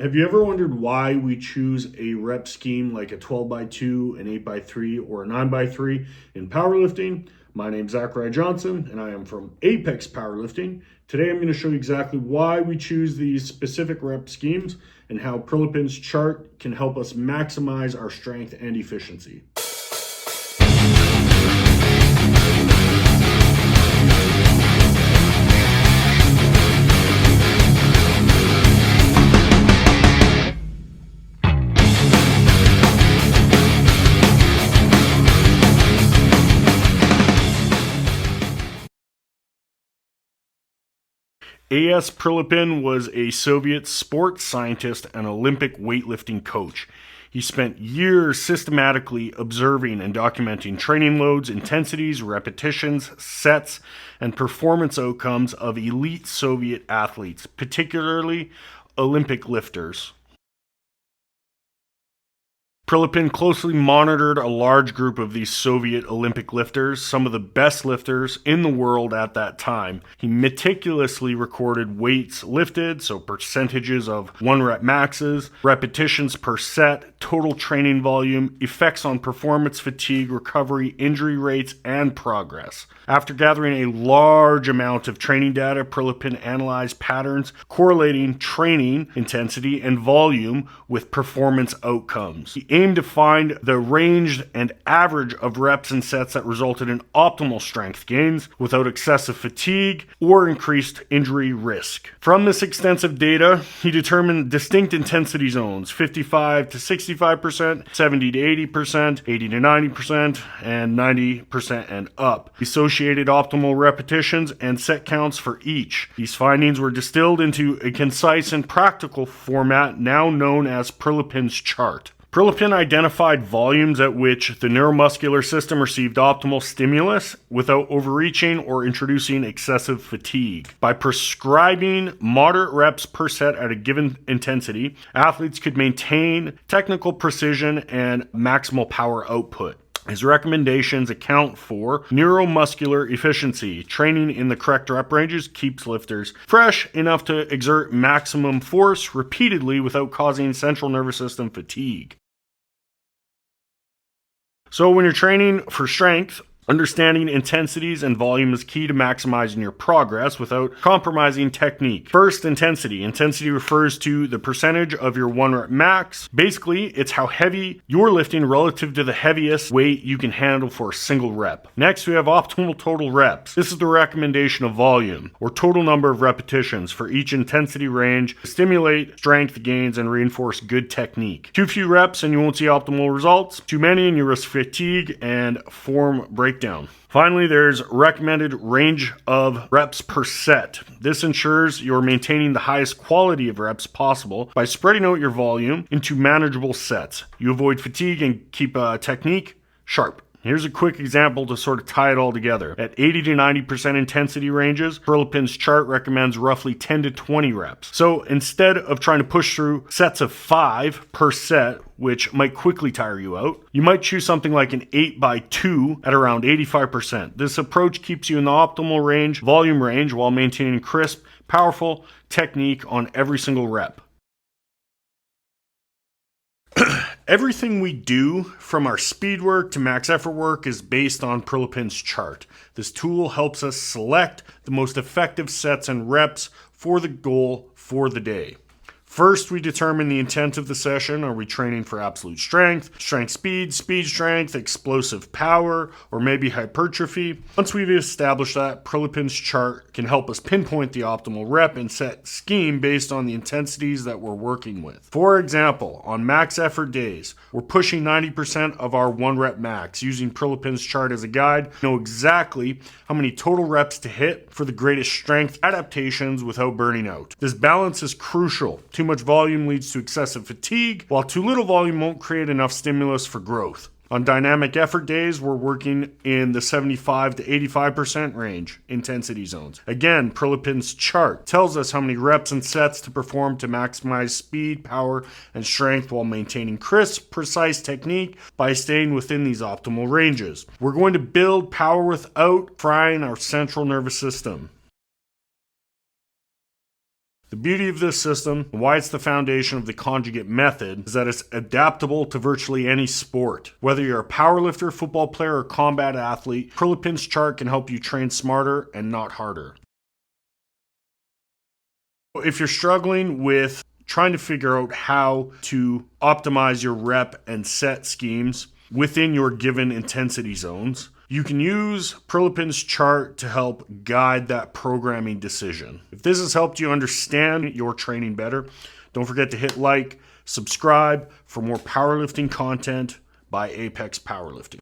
Have you ever wondered why we choose a rep scheme like a 12 by 2, an 8 by 3, or a 9 by 3 in powerlifting? My name's Zachary Johnson, and I am from Apex Powerlifting. Today I'm going to show you exactly why we choose these specific rep schemes and how Prilepin's chart can help us maximize our strength and efficiency. A.S. Prilepin was a Soviet sports scientist and Olympic weightlifting coach. He spent years systematically observing and documenting training loads, intensities, repetitions, sets, and performance outcomes of elite Soviet athletes, particularly Olympic lifters. Prilepin closely monitored a large group of these Soviet Olympic lifters, some of the best lifters in the world at that time. He meticulously recorded weights lifted, so percentages of 1 rep maxes, repetitions per set, total training volume, effects on performance, fatigue, recovery, injury rates, and progress. After gathering a large amount of training data, Prilepin analyzed patterns correlating training intensity and volume with performance outcomes. He aimed to find the range and average of reps and sets that resulted in optimal strength gains without excessive fatigue or increased injury risk. From this extensive data, he determined distinct intensity zones: 55 to 65%, 70 to 80%, 80 to 90%, and 90% and up. He associated optimal repetitions and set counts for each. These findings were distilled into a concise and practical format now known as Prilepin's chart. Prilepin identified volumes at which the neuromuscular system received optimal stimulus without overreaching or introducing excessive fatigue. By prescribing moderate reps per set at a given intensity, athletes could maintain technical precision and maximal power output. His recommendations account for neuromuscular efficiency. Training in the correct rep ranges keeps lifters fresh enough to exert maximum force repeatedly without causing central nervous system fatigue. So when you're training for strength, understanding intensities and volume is key to maximizing your progress without compromising technique. First, intensity. Intensity refers to the percentage of your 1 rep max. Basically, it's how heavy you're lifting relative to the heaviest weight you can handle for a single rep. Next, we have optimal total reps. This is the recommendation of volume, or total number of repetitions for each intensity range to stimulate strength gains and reinforce good technique. Too few reps and you won't see optimal results. Too many and you risk fatigue and form breakdown. Finally, there's recommended range of reps per set. This ensures you're maintaining the highest quality of reps possible by spreading out your volume into manageable sets. You avoid fatigue and keep technique sharp. Here's a quick example to sort of tie it all together. At 80 to 90% intensity ranges, Prilepin's chart recommends roughly 10 to 20 reps. So instead of trying to push through sets of 5 per set, which might quickly tire you out, you might choose something like an 8 by 2 at around 85%. This approach keeps you in the optimal range, volume range, while maintaining crisp, powerful technique on every single rep. Everything we do, from our speed work to max effort work, is based on Prilepin's chart. This tool helps us select the most effective sets and reps for the goal for the day. First, we determine the intent of the session. Are we training for absolute strength, strength speed, speed strength, explosive power, or maybe hypertrophy? Once we've established that, Prilepin's chart can help us pinpoint the optimal rep and set scheme based on the intensities that we're working with. For example, on max effort days, we're pushing 90% of our 1 rep max. Using Prilepin's chart as a guide, we know exactly how many total reps to hit for the greatest strength adaptations without burning out. This balance is crucial. Too much volume leads to excessive fatigue, while too little volume won't create enough stimulus for growth. On dynamic effort days, we're working in the 75 to 85% range intensity zones. Again, Prilepin's chart tells us how many reps and sets to perform to maximize speed, power, and strength while maintaining crisp, precise technique by staying within these optimal ranges. We're going to build power without frying our central nervous system. The beauty of this system, and why it's the foundation of the Conjugate method, is that it's adaptable to virtually any sport. Whether you're a powerlifter, football player, or combat athlete, Prilepin's chart can help you train smarter and not harder. If you're struggling with trying to figure out how to optimize your rep and set schemes within your given intensity zones, you can use Prilepin's chart to help guide that programming decision. If this has helped you understand your training better, don't forget to hit like, subscribe for more powerlifting content by Apex Powerlifting.